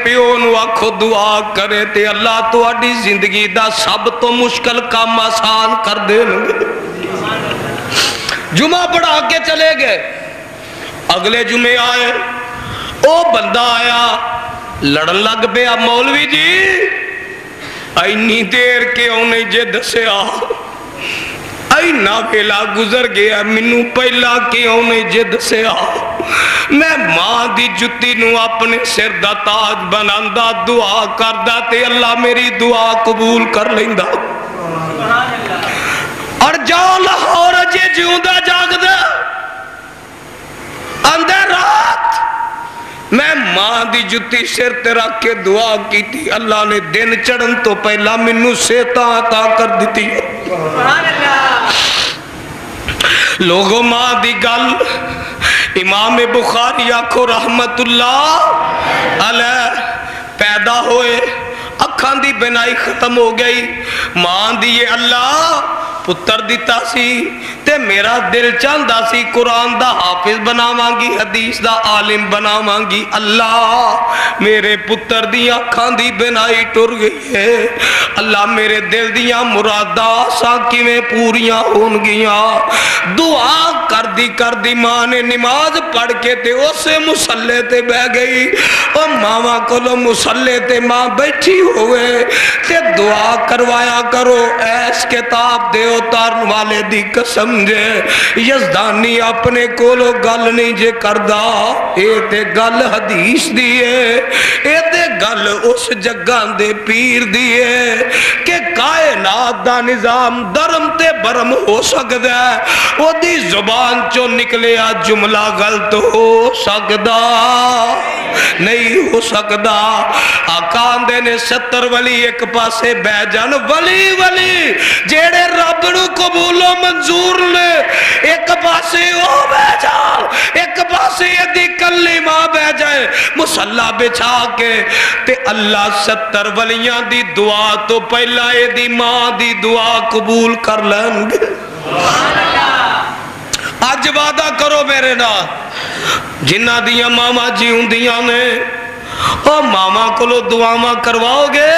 پیو نو آکھو دعا کرے تے اللہ تو آڈی زندگی دا سب تو مشکل کام آسان کر دے لگے. جمعہ پڑھا کے چلے گئے. اگلے جمعے آئے, او بندہ آیا لڑن لگ پیا, مولوی جی اینی دیر کے انہیں جے دسیا, اینا ویلا گزر گیا منو پہلا کے انہیں جے دسیا, میں ماں دی جتی نو اپنے سر دا تاج بناندا دعا کردا تے اللہ میری دعا قبول کر لیندہ. اور جاؤ لاہور جے جیوندا جاگدا اندر رات میں ماں دی جتی سر تے رکھ کے دعا کی تھی, اللہ نے دن چڑھن تو پہلا منو سیتا عطا کر دیتی. لوگوں ماں دی گل امام بخاری آکھو رحمت اللہ علیہ پیدا ہوئے, اکھان دی بنائی ختم ہو گئی, ماں دیئے اللہ پتر دیتا سی تے میرا دل چاہتا سی قرآن دا حافظ بناواں گی, حدیث دا عالم بناواں گی. اللہ میرے پتر دیاں کھان دی بنائی ٹر گئی ہے, اللہ میرے دل دیاں مرادہ ساکی میں پوریاں ہون گیاں. دعا کر دی ماں نے نماز پڑھ کے تے اسے مسلح تے بہ گئی. اور ماما کلو مسلح تے ماں بیٹھی ہوئے تے دعا کروایا کرو, ایس کتاب دے اتارن والے دی قسم جے یزدانی اپنے کولو گل نہیں جے کردہ, اے تے گل حدیث دیئے, اے تے گل اس جگان دے پیر دیئے کہ کائنات دا نظام درم تے برم ہو سکتا ہے, وہ دی زبان چو نکلیا جملہ غلط ہو سکتا نہیں ہو سکتا. آقان دے نے 70 ولی ایک پاسے بہ جان, ولی جیڑے رب نو قبول و منظور لے ایک پاسے او بہ جان, ایک پاسے یہ دی کلی ماں بہ جائے مسلح بچھا کے تے اللہ 70 ولیاں دی دعا تو پہلا یہ دی ماں دی دعا قبول کر لیں گے. آج وعدہ کرو میرے نا جنہ دیاں ماما جی ہوں دیاں نے, او ماما کو لو دعاواں کرواؤ گے,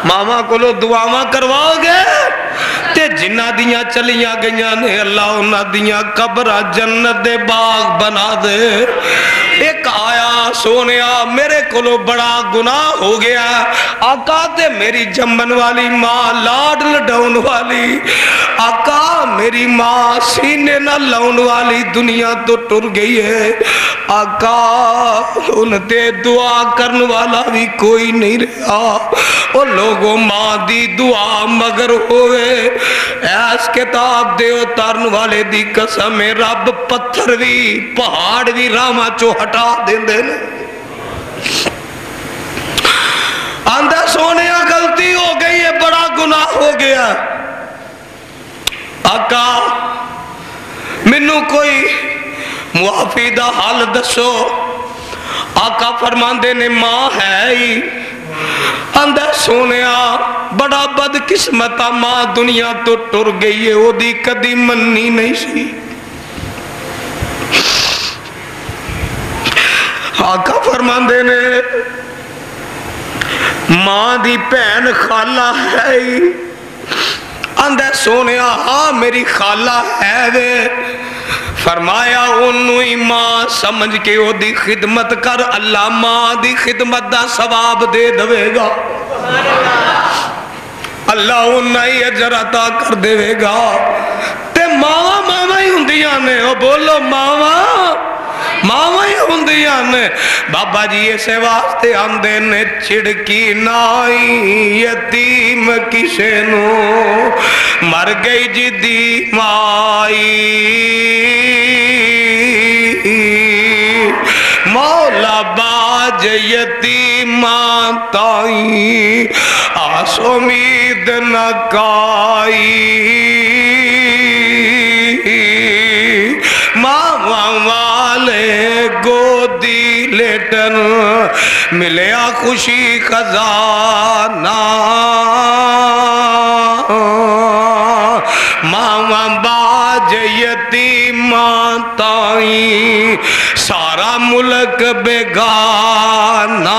ماما کو لو دعاواں کرواؤ گے تے جنہ دیاں چلیاں گئیاں نے اللہ انہ دیاں قبرہ جنت دے باغ بنا دے. ایک آیا سونیا میرے کلو بڑا گناہ ہو گیا, آقا تے میری جمن والی ماں لاڈ لڈاؤن والی, آقا میری ماں سینے نہ لاؤن والی دنیا تو ٹر گئی ہے, آقا ان تے دعا کرن والا بھی کوئی نہیں رہا. اور لوگوں ماں دی دعا مگر ہوئے, ایس کتاب دے اتارن والے دی قسم رب پتھر بھی پہاڑ بھی راما چو ہٹا دیں دے. آندہ سونے غلطی ہو گئی ہے, بڑا گناہ ہو گیا, آقا منو کوئی معافی دا حال دسو. آقا فرماندے نے ماں ہے ہی, اندر سونیا بڑا بدقسمتا ماں دنیا تو ٹر گئی ہے, وہ دی کدی مننی نہیں سی. آقا فرماندے نے ماں دی پہن خالہ ہے ہی, اندر سونیا ہاں میری خالہ ہے وے. فرمایا انہوں ہی ماں سمجھ کے او دی خدمت کر, اللہ ماں دی خدمت دا ثواب دے دوے گا, اللہ انہوں ہی اجر عطا کر دے گا. تے ماما ہی ہندیاں نے, او بولو ماما ہی ہندیاں نے. بابا جی اسے واسطے آندے نے چھڑکی نائی یتیم کسے نو مر گئی جی دی مائی, مولا باج یتیماں تائیں آس امید نہ کائی. ماما والے گودی لیٹن ملیا خوشی خزانہ, ماما باج یتیماں تائیں سارا ملک بیگانہ.